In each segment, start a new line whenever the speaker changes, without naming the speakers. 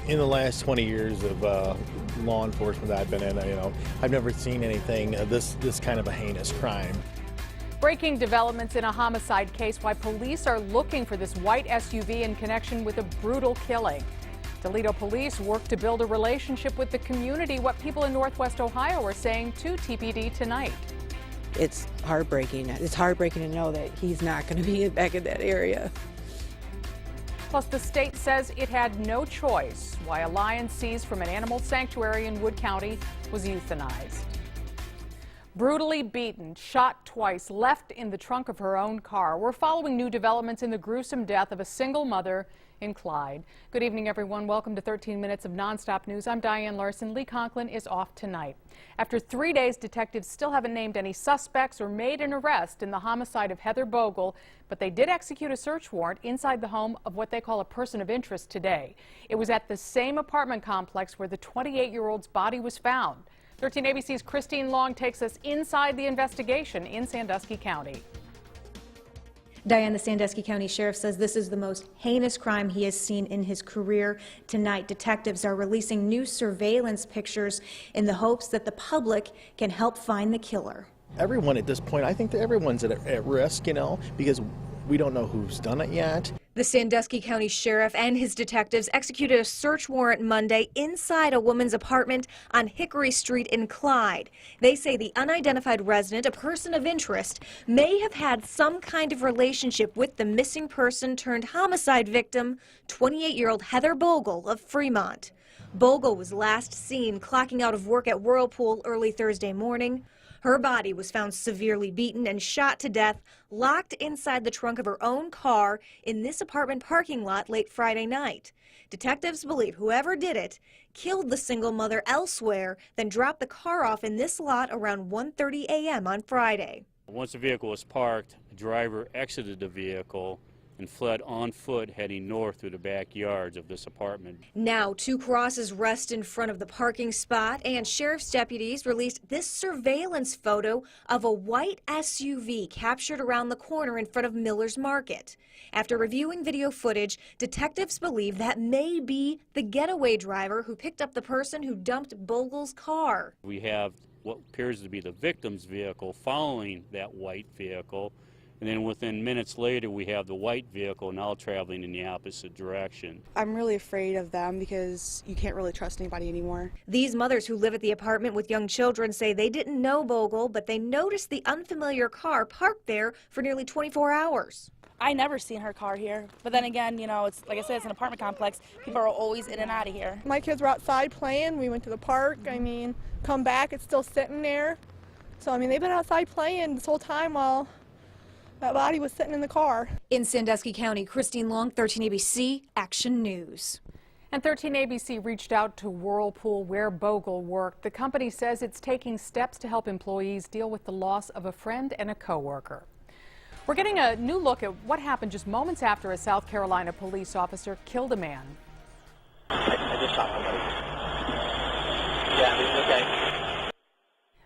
In the last 20 years of law enforcement that I've been in, I've never seen anything this kind of a heinous crime.
Breaking developments in a homicide case, why police are looking for this white SUV in connection with a brutal killing. Toledo police work to build a relationship with the community, what people in Northwest Ohio are saying to TPD tonight.
It's heartbreaking. It's heartbreaking to know that he's not going to be back in that area.
Plus, the state says it had no choice why a lion seized from an animal sanctuary in Wood County was euthanized. Brutally beaten, shot twice, left in the trunk of her own car. We're following new developments in the gruesome death of a single mother in Clyde. Good evening, everyone. Welcome to 13 Minutes of Nonstop News. I'm Diane Larson. Lee Conklin is off tonight. After 3 days, detectives still haven't named any suspects or made an arrest in the homicide of Heather Bogle, but they did execute a search warrant inside the home of what they call a person of interest today. It was at the same apartment complex where the 28-year-old's body was found. 13 ABC's Christine Long takes us inside the investigation in Sandusky County.
Diane, the Sandusky County Sheriff says this is the most heinous crime he has seen in his career. Tonight, detectives are releasing new surveillance pictures in the hopes that the public can help find the killer.
Everyone at this point, I think that everyone's at risk, because we don't know who's done it yet.
The Sandusky County Sheriff and his detectives executed a search warrant Monday inside a woman's apartment on Hickory Street in Clyde. They say the unidentified resident, a person of interest, may have had some kind of relationship with the missing person turned homicide victim, 28-year-old Heather Bogle of Fremont. Bogle was last seen clocking out of work at Whirlpool early Thursday morning. Her body was found severely beaten and shot to death, locked inside the trunk of her own car in this apartment parking lot late Friday night. Detectives believe whoever did it killed the single mother elsewhere, then dropped the car off in this lot around 1:30 a.m. on Friday.
Once the vehicle was parked, the driver exited the vehicle and fled on foot heading north through the backyards of this apartment.
Now, 2 crosses rest in front of the parking spot, and sheriff's deputies released this surveillance photo of a white SUV captured around the corner in front of Miller's Market. After reviewing video footage, detectives believe that may be the getaway driver who picked up the person who dumped Bogle's car.
We have what appears to be the victim's vehicle following that white vehicle. And then within minutes later, we have the white vehicle now traveling in the opposite direction.
I'm really afraid of them because you can't really trust anybody anymore.
These mothers who live at the apartment with young children say they didn't know Bogle, but they noticed the unfamiliar car parked there for nearly 24 hours.
I never seen her car here, but then again, it's like I said, it's an apartment complex. People are always in and out of here.
My kids were outside playing. We went to the park. Come back, it's still sitting there. So, they've been outside playing this whole time while that body was sitting in the car.
In Sandusky County, Christine Long, 13 ABC, Action News.
And 13 ABC reached out to Whirlpool, where Bogle worked. The company says it's taking steps to help employees deal with the loss of a friend and a coworker. We're getting a new look at what happened just moments after a South Carolina police officer killed a man.
I just shot somebody. Yeah, he's okay.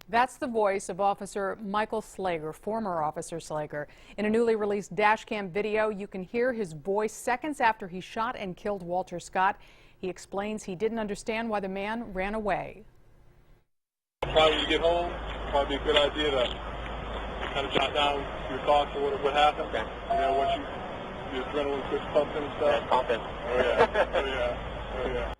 That's the voice of Officer Michael Slager, former Officer Slager. In a newly released dashcam video, you can hear his voice seconds after he shot and killed Walter Scott. He explains he didn't understand why the man ran away.
Probably when you get home, probably be a good idea to kind of jot down your thoughts of what happened.
Okay.
Once your adrenaline quits pumping and stuff.
Yeah, pumping.
Oh yeah, oh yeah, oh yeah.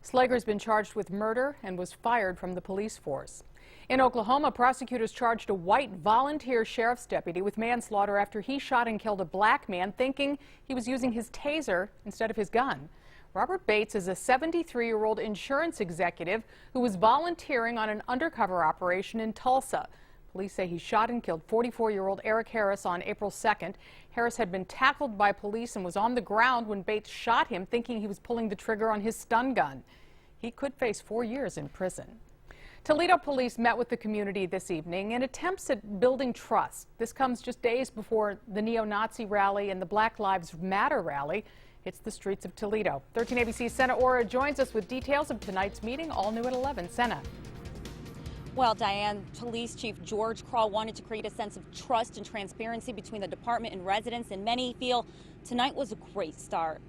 Slager's been charged with murder and was fired from the police force. In Oklahoma, prosecutors charged a white volunteer sheriff's deputy with manslaughter after he shot and killed a black man thinking he was using his taser instead of his gun. Robert Bates is a 73-year-old insurance executive who was volunteering on an undercover operation in Tulsa. Police say he shot and killed 44-year-old Eric Harris on April 2nd. Harris had been tackled by police and was on the ground when Bates shot him, thinking he was pulling the trigger on his stun gun. He could face 4 years in prison. Toledo police met with the community this evening in attempts at building trust. This comes just days before the neo-Nazi rally and the Black Lives Matter rally hits the streets of Toledo. 13 ABC's Senna Ora joins us with details of tonight's meeting, all new at 11. Senna.
Well, Diane, Police Chief George Kral wanted to create a sense of trust and transparency between the department and residents, and many feel tonight was a great start.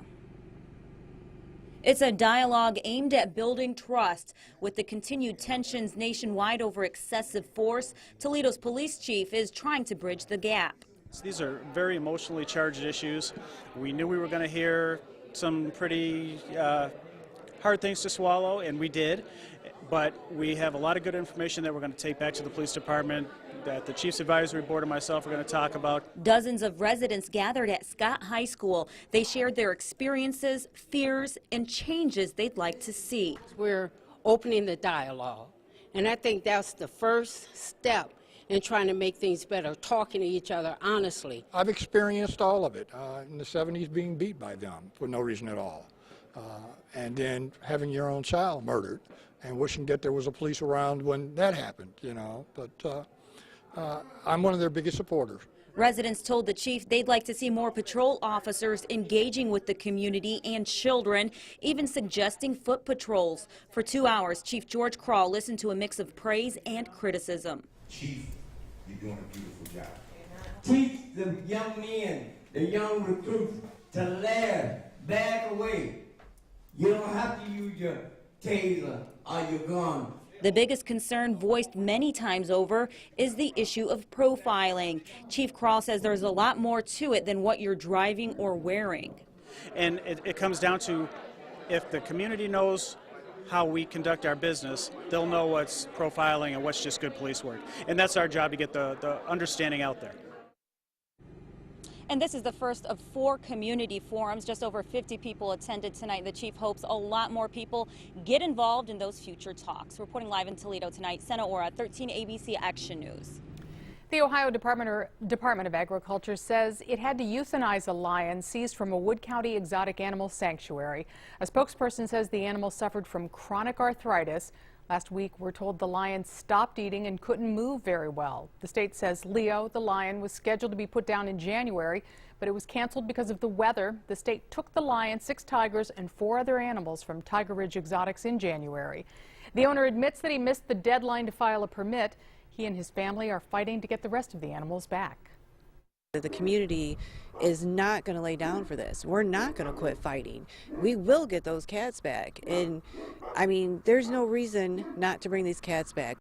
It's a dialogue aimed at building trust. With the continued tensions nationwide over excessive force, Toledo's police chief is trying to bridge the gap.
These are very emotionally charged issues. We knew we were going to hear some pretty hard things to swallow, and we did. But we have a lot of good information that we're going to take back to the police department, that the Chief's Advisory Board and myself are going to talk about.
Dozens of residents gathered at Scott High School. They shared their experiences, fears, and changes they'd like to see.
We're opening the dialogue, and I think that's the first step in trying to make things better, talking to each other honestly.
I've experienced all of it, in the 70s being beat by them for no reason at all. And then having your own child murdered and wishing that there was a police around when that happened, you know. But I'm one of their biggest supporters.
Residents told the chief they'd like to see more patrol officers engaging with the community and children, even suggesting foot patrols. For 2 hours, Chief George Crawl listened to a mix of praise and criticism.
Chief, you're doing a beautiful job. Teach the young men, the young recruits to laugh, back away. You don't have to use your taser or your gun.
The biggest concern, voiced many times over, is the issue of profiling. Chief Crawl says there's a lot more to it than what you're driving or wearing.
And it comes down to, if the community knows how we conduct our business, they'll know what's profiling and what's just good police work. And that's our job, to get the understanding out there.
And this is the first of 4 community forums. Just over 50 people attended tonight. The chief hopes a lot more people get involved in those future talks. Reporting live in Toledo tonight, Senna Ora, 13 ABC Action News.
The Ohio Department of Agriculture says it had to euthanize a lion seized from a Wood County exotic animal sanctuary. A spokesperson says the animal suffered from chronic arthritis. Last week, we're told the lion stopped eating and couldn't move very well. The state says Leo, the lion, was scheduled to be put down in January, but it was canceled because of the weather. The state took the lion, 6 tigers, and 4 other animals from Tiger Ridge Exotics in January. The owner admits that he missed the deadline to file a permit. He and his family are fighting to get the rest of the animals back.
The community is not going to lay down for this. We're not going to quit fighting. We will get those cats back. And I mean, there's no reason not to bring these cats back.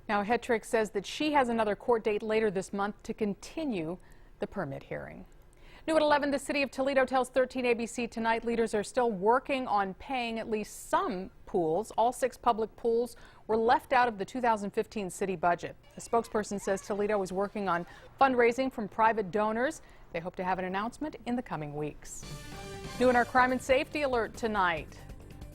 Now, Hetrick says that she has another court date later this month to continue the permit hearing. New at 11, the city of Toledo tells 13 ABC tonight leaders are still working on paying at least some pools. All 6 public pools were left out of the 2015 city budget. A spokesperson says Toledo is working on fundraising from private donors. They hope to have an announcement in the coming weeks. New in our crime and safety alert tonight.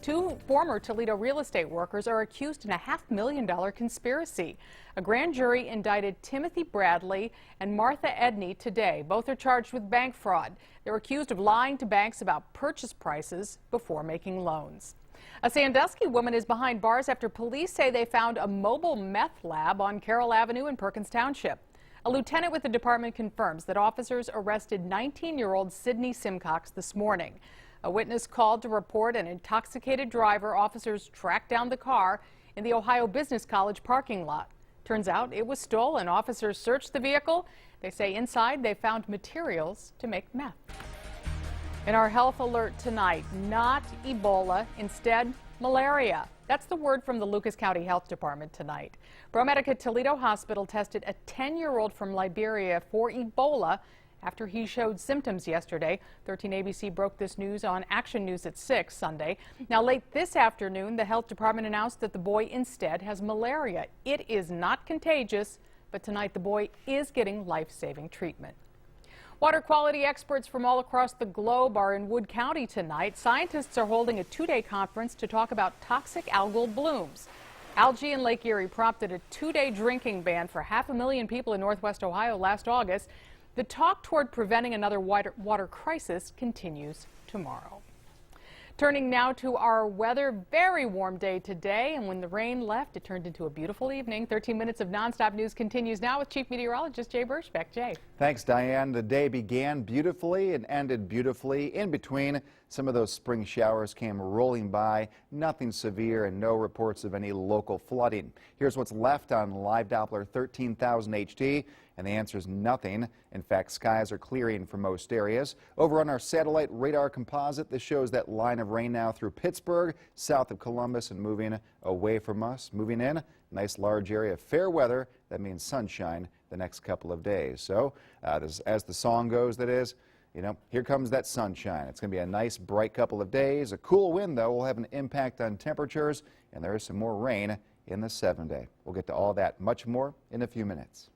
2 former Toledo real estate workers are accused in a $500,000 conspiracy. A grand jury indicted Timothy Bradley and Martha Edney today. Both are charged with bank fraud. They're accused of lying to banks about purchase prices before making loans. A Sandusky woman is behind bars after police say they found a mobile meth lab on Carroll Avenue in Perkins Township. A lieutenant with the department confirms that officers arrested 19-year-old Sydney Simcox this morning. A witness called to report an intoxicated driver. Officers tracked down the car in the Ohio Business College parking lot. Turns out it was stolen. Officers searched the vehicle. They say inside they found materials to make meth. In our health alert tonight, not Ebola, instead malaria. That's the word from the Lucas County Health Department tonight. ProMedica Toledo Hospital tested a 10-year-old from Liberia for Ebola after he showed symptoms yesterday. 13 ABC broke this news on Action News at 6 Sunday. Now, late this afternoon, the health department announced that the boy instead has malaria. It is not contagious, but tonight the boy is getting life-saving treatment. Water quality experts from all across the globe are in Wood County tonight. Scientists are holding a 2-day conference to talk about toxic algal blooms. Algae in Lake Erie prompted a 2-day drinking ban for 500,000 people in Northwest Ohio last August. The talk toward preventing another water crisis continues tomorrow. Turning now to our weather, very warm day today, and when the rain left, it turned into a beautiful evening. 13 minutes of nonstop news continues now with Chief Meteorologist Jay Burschbeck. Jay.
Thanks, Diane. The day began beautifully and ended beautifully. In between, some of those spring showers came rolling by. Nothing severe and no reports of any local flooding. Here's what's left on Live Doppler 13,000 HD. And the answer is nothing. In fact, skies are clearing for most areas. Over on our satellite radar composite, this shows that line of rain now through Pittsburgh, south of Columbus, and moving away from us. Moving in, nice large area of fair weather. That means sunshine the next couple of days. So as the song goes, that is, you know, here comes that sunshine. It's going to be a nice bright couple of days. A cool wind, though, will have an impact on temperatures, and there is some more rain in the 7-day. We'll get to all that much more in a few minutes.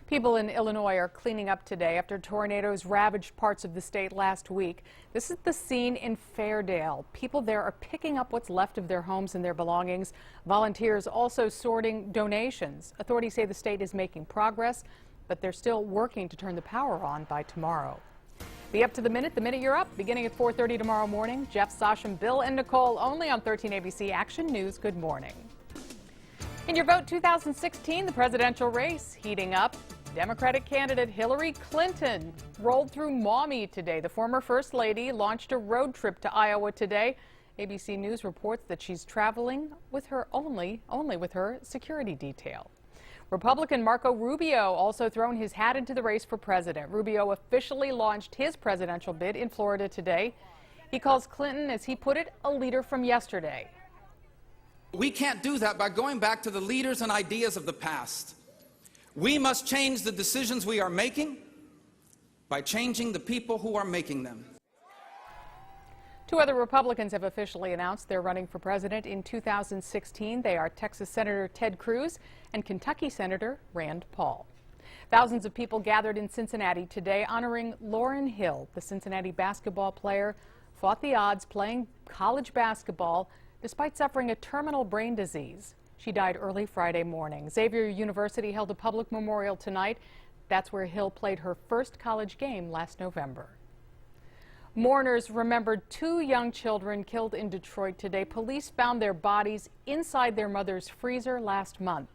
People in Illinois are cleaning up today after tornadoes ravaged parts of the state last week. This is the scene in Fairdale. People there are picking up what's left of their homes and their belongings. Volunteers also sorting donations. Authorities say the state is making progress, but they're still working to turn the power on by tomorrow. Be up to the minute you're up, beginning at 4:30 tomorrow morning. Jeff, Sasham, Bill, and Nicole only on 13 ABC Action News. Good morning. In your vote 2016, the presidential race heating up. Democratic candidate Hillary Clinton rolled through Maumee today. The former First Lady launched a road trip to Iowa today. ABC News reports that she's traveling with her only with her security detail. Republican Marco Rubio also thrown his hat into the race for president. Rubio officially launched his presidential bid in Florida today. He calls Clinton, as he put it, a leader from yesterday.
We can't do that by going back to the leaders and ideas of the past. We must change the decisions we are making by changing the people who are making them.
Two other Republicans have officially announced they're running for president in 2016. They are Texas Senator Ted Cruz and Kentucky Senator Rand Paul. Thousands of people gathered in Cincinnati today honoring Lauryn Hill. The Cincinnati basketball player fought the odds playing college basketball despite suffering a terminal brain disease. She died early Friday morning. Xavier University held a public memorial tonight. That's where Hill played her first college game last November. Mourners remembered two young children killed in Detroit today. Police found their bodies inside their mother's freezer last month.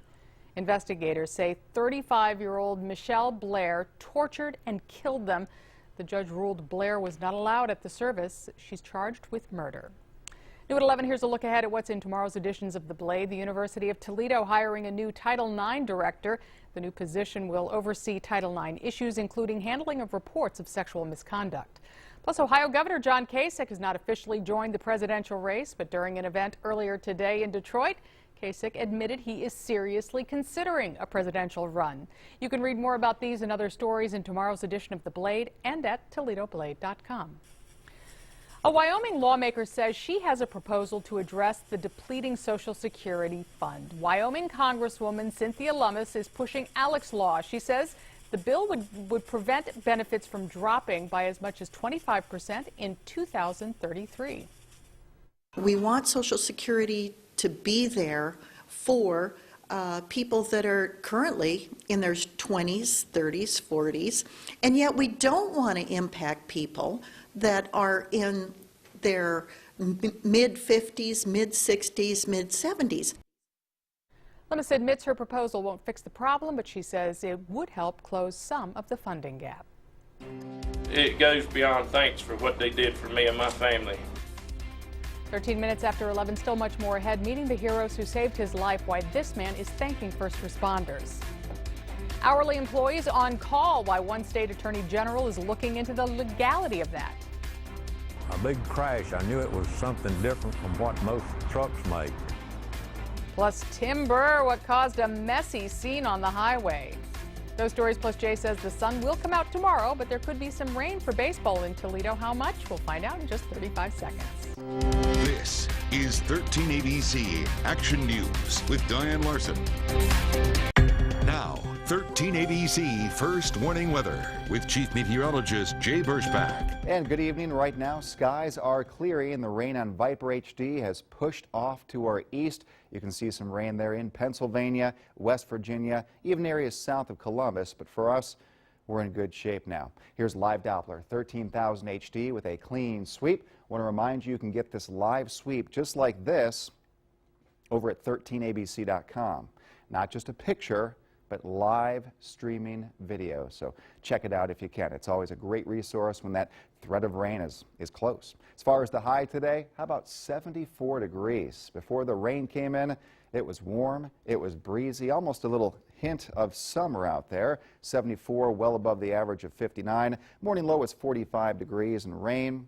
Investigators say 35-year-old Michelle Blair tortured and killed them. The judge ruled Blair was not allowed at the service. She's charged with murder. New at 11, here's a look ahead at what's in tomorrow's editions of The Blade. The University of Toledo hiring a new Title IX director. The new position will oversee Title IX issues, including handling of reports of sexual misconduct. Plus, Ohio Governor John Kasich has not officially joined the presidential race, but during an event earlier today in Detroit, Kasich admitted he is seriously considering a presidential run. You can read more about these and other stories in tomorrow's edition of The Blade and at ToledoBlade.com. A Wyoming lawmaker says she has a proposal to address the depleting Social Security fund. Wyoming Congresswoman Cynthia Lummis is pushing Alex Law. She says the bill would prevent benefits from dropping by as much as 25% in 2033.
We want Social Security to be there for people that are currently in their 20s, 30s, 40s, and yet we don't want to impact people that are in their mid-50s, mid-60s, mid-70s.
Lummis admits her proposal won't fix the problem, but she says it would help close some of the funding gap.
It goes beyond thanks for what they did for me and my family.
13 minutes after 11, still much more ahead. Meeting the heroes who saved his life, why this man is thanking first responders. Hourly employees on call, why one state attorney general is looking into the legality of that.
A big crash. I knew it was something different from what most trucks make.
Plus timber, what caused a messy scene on the highway. Those stories plus Jay says the sun will come out tomorrow, but there could be some rain for baseball in Toledo. How much? We'll find out in just 35 seconds.
This is 13 ABC Action News with Diane Larson. Now, 13 ABC First Warning Weather with Chief Meteorologist Jay Birchback.
And good evening. Right now, skies are clearing and the rain on Viper HD has pushed off to our east. You can see some rain there in Pennsylvania, West Virginia, even areas south of Columbus. But for us, we're in good shape now. Here's live Doppler, 13,000 HD with a clean sweep. I want to remind you, you can get this live sweep just like this over at 13abc.com. Not just a picture, but live streaming video. So check it out if you can. It's always a great resource when that threat of rain is close. As far as the high today, how about 74 degrees? Before the rain came in, it was warm, it was breezy, almost a little hint of summer out there. 74 well above the average of 59. Morning low is 45 degrees and rain.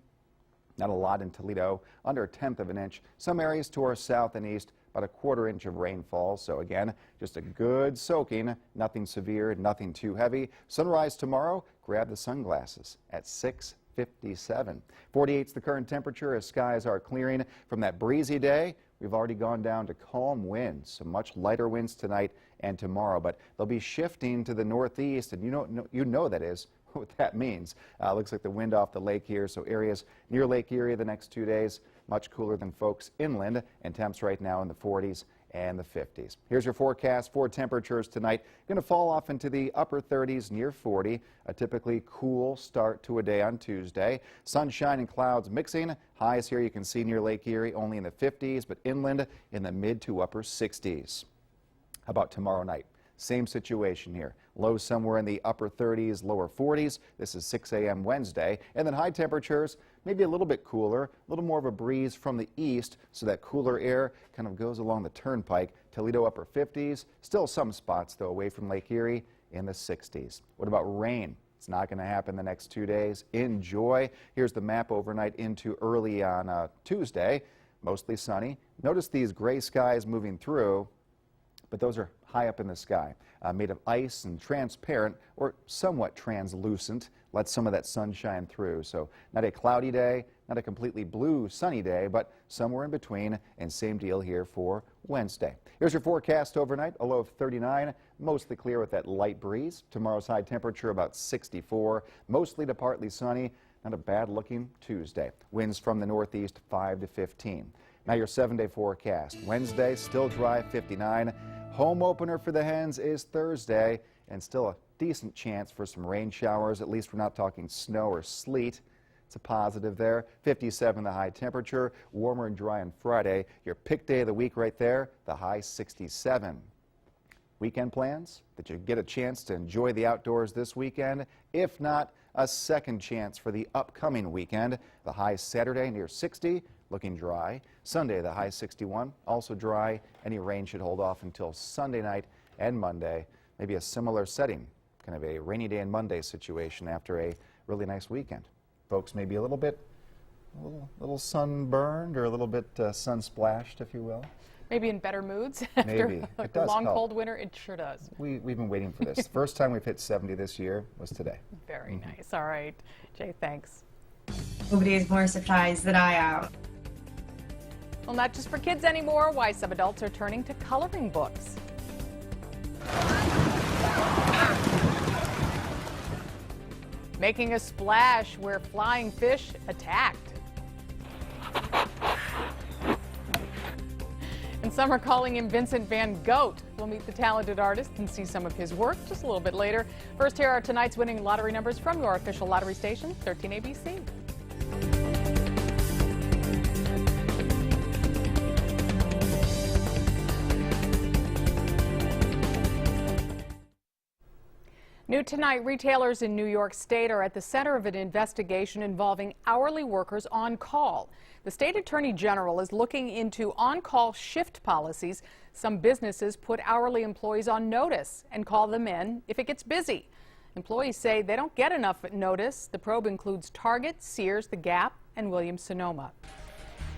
Not a lot in Toledo, under 1/10 of an inch. Some areas to our south and east, about 1/4 inch of rainfall. So again, just a good soaking, nothing severe, nothing too heavy. Sunrise tomorrow, grab the sunglasses at 6:57. 48's the current temperature as skies are clearing from that breezy day. We've already gone down to calm winds, some much lighter winds tonight and tomorrow, but they'll be shifting to the northeast, and you know that is what that means. Looks like the wind off the lake here, so areas near Lake Erie the next 2 days, much cooler than folks inland, and temps right now in the 40s and the 50s. Here's your forecast for temperatures tonight. Going to fall off into the upper 30s near 40. A typically cool start to a day on Tuesday. Sunshine and clouds mixing. Highs here you can see near Lake Erie only in the 50s, but inland in the mid to upper 60s. How about tomorrow night? Same situation here. Lows somewhere in the upper 30s, lower 40s. This is 6 a.m. Wednesday. And then high temperatures, maybe a little bit cooler, a little more of a breeze from the east, so that cooler air kind of goes along the turnpike. Toledo upper 50s. Still some spots, though, away from Lake Erie in the 60s. What about rain? It's not going to happen the next 2 days. Enjoy. Here's the map overnight into early on Tuesday. Mostly sunny. Notice these gray skies moving through, but those are high up in the sky, made of ice and transparent or somewhat translucent. Let some of that sun shine through. So not a cloudy day, not a completely blue sunny day, but somewhere in between, and same deal here for Wednesday. Here's your forecast overnight, a low of 39, mostly clear with that light breeze. Tomorrow's high temperature about 64, mostly to partly sunny. Not a bad looking Tuesday. Winds from the northeast 5 to 15. Now your 7-day forecast. Wednesday, still dry, 59. Home opener for the Hens is Thursday, and still a decent chance for some rain showers. At least we're not talking snow or sleet. It's a positive there. 57 the high temperature. Warmer and dry on Friday. Your pick day of the week right there, the high 67. Weekend plans? That you get a chance to enjoy the outdoors this weekend? If not, a second chance for the upcoming weekend. The high Saturday near 60. Looking dry. Sunday, the high 61, also dry. Any rain should hold off until Sunday night and Monday. Maybe a similar setting, kind of a rainy day and Monday situation after a really nice weekend. Folks may be a little sunburned or a little bit sun splashed, if you will.
Maybe in better moods after a long, cold winter. It sure does.
We've been waiting for this. First time we've hit 70 this year was today.
Very nice. All right. Jay, thanks.
Nobody is more surprised than I am.
Well, not just for kids anymore. Why some adults are turning to coloring books. Making a splash where flying fish attacked. And some are calling him Vincent Van Gogh. We'll meet the talented artist and see some of his work just a little bit later. First, here are tonight's winning lottery numbers from your official lottery station, 13 ABC. New tonight, retailers in New York State are at the center of an investigation involving hourly workers on call. The state attorney general is looking into on-call shift policies. Some businesses put hourly employees on notice and call them in if it gets busy. Employees say they don't get enough notice. The probe includes Target, Sears, The Gap, and Williams-Sonoma.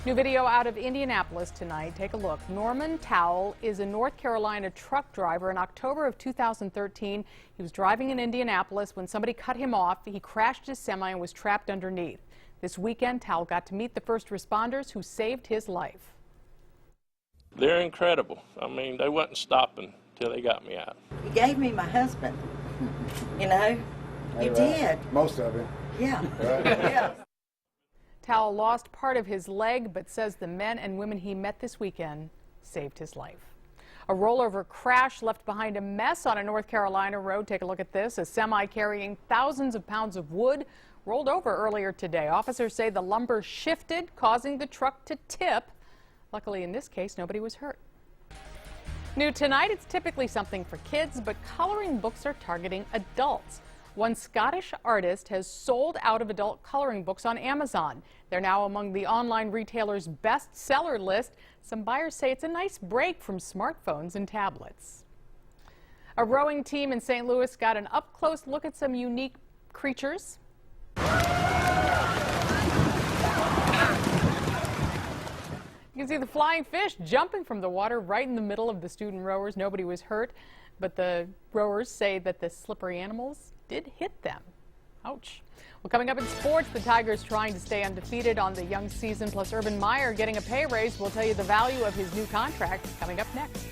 New video out of Indianapolis tonight. Take a look. Norman Towle is a North Carolina truck driver. In October of 2013, he was driving in Indianapolis when somebody cut him off. He crashed his semi and was trapped underneath. This weekend, Towle got to meet the first responders who saved his life.
They're incredible. I mean, they wasn't stopping till they got me out.
You gave me my husband, you know? You did.
Most of it.
Yeah.
Right.
Yeah.
Towle lost part of his leg, but says the men and women he met this weekend saved his life. A rollover crash left behind a mess on a North Carolina road. Take a look at this. A semi carrying thousands of pounds of wood rolled over earlier today. Officers say the lumber shifted, causing the truck to tip. Luckily, in this case, nobody was hurt. New tonight, it's typically something for kids, but coloring books are targeting adults. One Scottish artist has sold out of adult coloring books on Amazon. They're now among the online retailer's bestseller list. Some buyers say it's a nice break from smartphones and tablets. A rowing team in St. Louis got an up-close look at some unique creatures. You can see the flying fish jumping from the water right in the middle of the student rowers. Nobody was hurt, but the rowers say that the slippery animals did hit them. Ouch. Well, coming up in sports, the Tigers trying to stay undefeated on the young season, plus Urban Meyer getting a pay raise. We'll tell you the value of his new contract coming up next.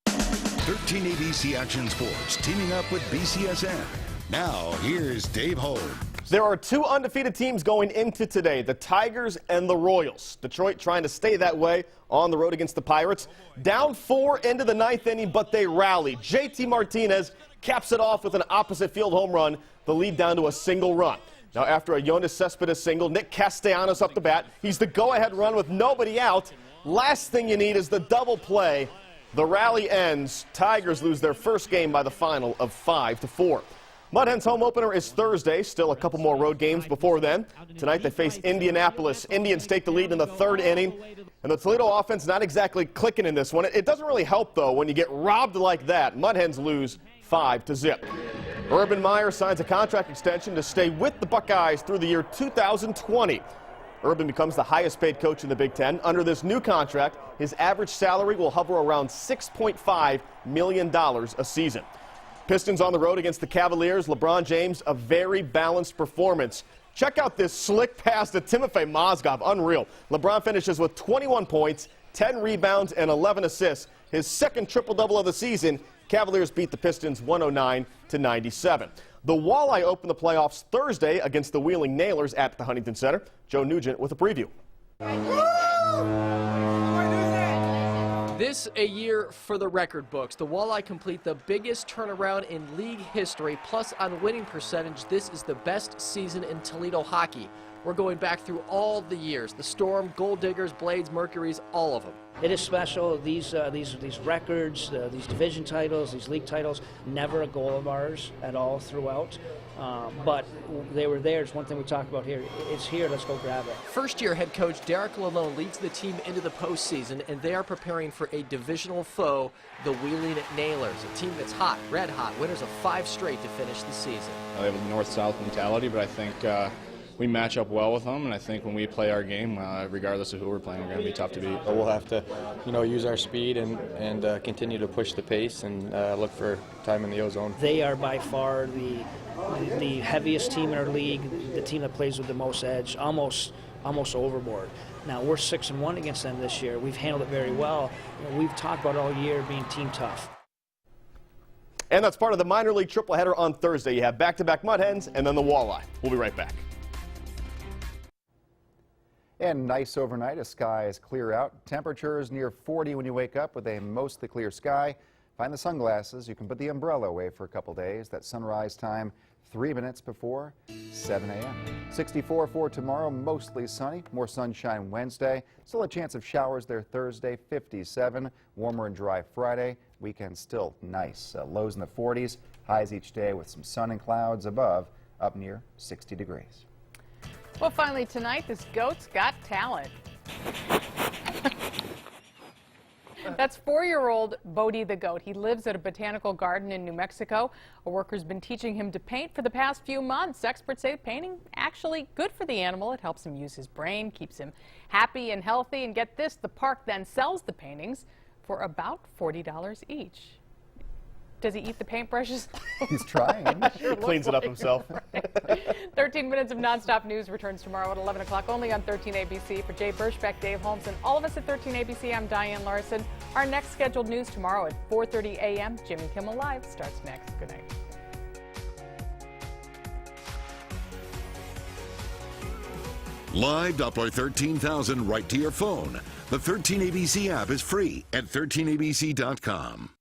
13 ABC Action Sports teaming up with BCSN. Now, here's Dave Holmes.
There are two undefeated teams going into today, the Tigers and the Royals. Detroit trying to stay that way on the road against the Pirates. Down 4 into the 9th inning, but they rally. JT Martinez caps it off with an opposite field home run, the lead down to a single run. Now, after a Yoenis Cespedes single, Nick Castellanos up the bat. He's the go-ahead run with nobody out. Last thing you need is the double play. The rally ends. Tigers lose their first game by the final of 5-4. Mud Hens home opener is Thursday. Still a couple more road games before then. Tonight they face Indianapolis. Indians take the lead in the 3rd inning. And the Toledo offense not exactly clicking in this one. It doesn't really help, though, when you get robbed like that. Mud Hens lose 5-0. Urban Meyer signs a contract extension to stay with the Buckeyes through the year 2020. Urban becomes the highest paid coach in the Big Ten. Under this new contract, his average salary will hover around $6.5 million a season. Pistons on the road against the Cavaliers. LeBron James, a very balanced performance. Check out this slick pass to Timofey Mozgov. Unreal. LeBron finishes with 21 points, 10 rebounds, and 11 assists. His second triple-double of the season. Cavaliers beat the Pistons 109-97. The Walleye open the playoffs Thursday against the Wheeling Nailers at the Huntington Center. Joe Nugent with a preview.
This a year for the record books. The Walleye complete the biggest turnaround in league history. Plus, on winning percentage, this is the best season in Toledo hockey. We're going back through all the years. The Storm, Gold Diggers, Blades, Mercuries, all of them.
It is special. These records, these division titles, these league titles, never a goal of ours at all throughout. But they were there. It's one thing we talked about here. It's here. Let's go grab it.
First-year head coach Derek Lalone leads the team into the postseason, and they are preparing for a divisional foe, the Wheeling Nailers, a team that's hot, red hot, winners of 5 straight to finish the season.
They have a north-south mentality, but I think we match up well with them, and I think when we play our game, regardless of who we're playing, we're going to be tough to beat.
We'll have to, use our speed and continue to push the pace and look for time in the ozone.
They are by far the heaviest team in our league, the team that plays with the most edge, almost overboard. Now, we're 6-1 against them this year. We've handled it very well. We've talked about all year being team tough.
And that's part of the minor league tripleheader on Thursday. You have back-to-back Mud Hens and then the Walleye. We'll be right back.
And nice overnight as skies clear out. Temperatures near 40 when you wake up with a mostly clear sky. Find the sunglasses. You can put the umbrella away for a couple days. That sunrise time 3 minutes before 7 a.m. 64 for tomorrow, mostly sunny. More sunshine Wednesday. Still a chance of showers there Thursday, 57. Warmer and dry Friday. Weekend still nice. Lows in the 40s. Highs each day with some sun and clouds above, up near 60 degrees.
Well, finally tonight, this goat's got talent. That's 4-year-old Bodie the goat. He lives at a botanical garden in New Mexico. A worker's been teaching him to paint for the past few months. Experts say painting actually good for the animal. It helps him use his brain, keeps him happy and healthy. And get this, the park then sells the paintings for about $40 each. Does he eat the paintbrushes?
He's trying.
Sure
cleans it up himself.
Right. 13 minutes of nonstop news returns tomorrow at 11 o'clock only on 13 ABC. For Jay Birschbeck, Dave Holmes, and all of us at 13 ABC, I'm Diane Larson. Our next scheduled news tomorrow at 4:30 a.m. Jimmy Kimmel Live starts next. Good night.
Live Doppler 13,000 right to your phone. The 13 ABC app is free at 13abc.com.